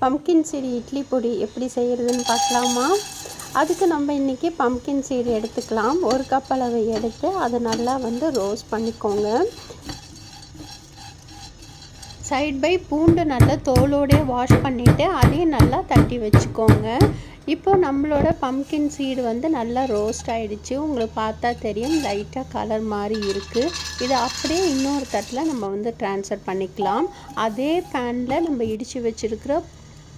Pumpkin seed idli பொடி எப்படி செய்கிறதுன்னு பார்க்கலாமா? அதுக்கு நம்ம இன்றைக்கி பம்கின் சீடு எடுத்துக்கலாம். 1 கப் அளவு எடுத்து அதை நல்லா ரோஸ்ட் பண்ணிக்கோங்க. சைட் பை பூண்டு நல்லா தோலோடே வாஷ் பண்ணிவிட்டு அதையும் நல்லா தட்டி வச்சுக்கோங்க. இப்போ நம்மளோட பம்கின் சீடு நல்லா ரோஸ்ட் ஆகிடுச்சு. உங்களுக்கு பார்த்தா தெரியும், லைட்டாக கலர் மாதிரி இருக்குது. இதை அப்படியே இன்னொரு தட்டில் நம்ம ட்ரான்ஸ்ஃபர் பண்ணிக்கலாம். அதே பேனில் நம்ம இடித்து வச்சுருக்கிற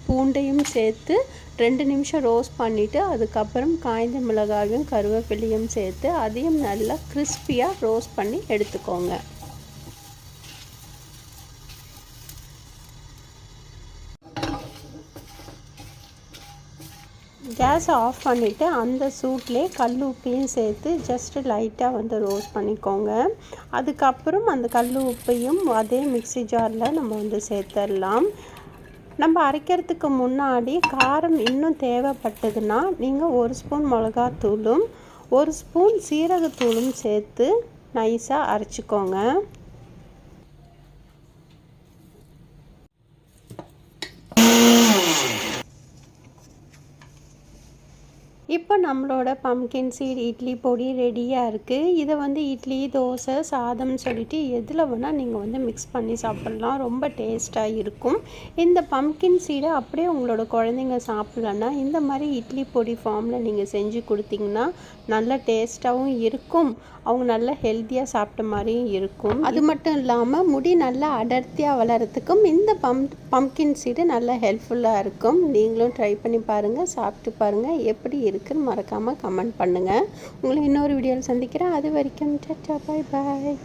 பூண்டையும் சேர்த்து 2 நிமிஷம் ரோஸ்ட் பண்ணிவிட்டு அதுக்கப்புறம் காய்ந்த மிளகாயும் கருவேப்பிலையும் சேர்த்து அதையும் நல்லா கிறிஸ்பியாக ரோஸ்ட் பண்ணி எடுத்துக்கோங்க. கேஸை ஆஃப் பண்ணிவிட்டு அந்த சூட்லேயே கல் உப்பையும் சேர்த்து ஜஸ்ட்டு லைட்டாக ரோஸ்ட் பண்ணிக்கோங்க. அதுக்கப்புறம் அந்த கல் உப்பையும் அதே மிக்ஸி ஜாரில் நம்ம சேர்த்துடலாம். நம்ம அரைக்கிறதுக்கு முன்னாடி காரம் இன்னும் தேவைப்பட்டதுன்னா நீங்கள் 1 ஸ்பூன் மிளகாத்தூளும் 1 ஸ்பூன் சீரகத்தூளும் சேர்த்து நைஸாக அரைச்சிக்கோங்க. இப்போ நம்மளோட பம்கின் சீட் இட்லி பொடி ரெடியாக இருக்குது. இதை இட்லி, தோசை, சாதம்னு சொல்லிட்டு எதில் வேணால் நீங்கள் மிக்ஸ் பண்ணி சாப்பிட்லாம். ரொம்ப டேஸ்ட்டாக இருக்கும். இந்த பம்கின் சீடை அப்படியே உங்களோட குழந்தைங்க சாப்பிட்லன்னா இந்த மாதிரி இட்லி பொடி ஃபார்மில் நீங்கள் செஞ்சு கொடுத்தீங்கன்னா நல்ல டேஸ்ட்டாகவும் இருக்கும். அவங்க நல்லா ஹெல்த்தியாக சாப்பிட்ட மாதிரியும் இருக்கும். அது மட்டும் இல்லாமல் முடி நல்லா அடர்த்தியாக வளர்கிறதுக்கும் இந்த பம்கின் சீடு நல்லா ஹெல்ப்ஃபுல்லாக இருக்கும். நீங்களும் ட்ரை பண்ணி பாருங்கள், சாப்பிட்டு பாருங்கள், எப்படி இருக்குன்னு மறக்காமல் கமெண்ட் பண்ணுங்கள். உங்களை இன்னொரு வீடியோவில் சந்திக்கிறேன். அது வரைக்கும் டாடா, பை பாய்.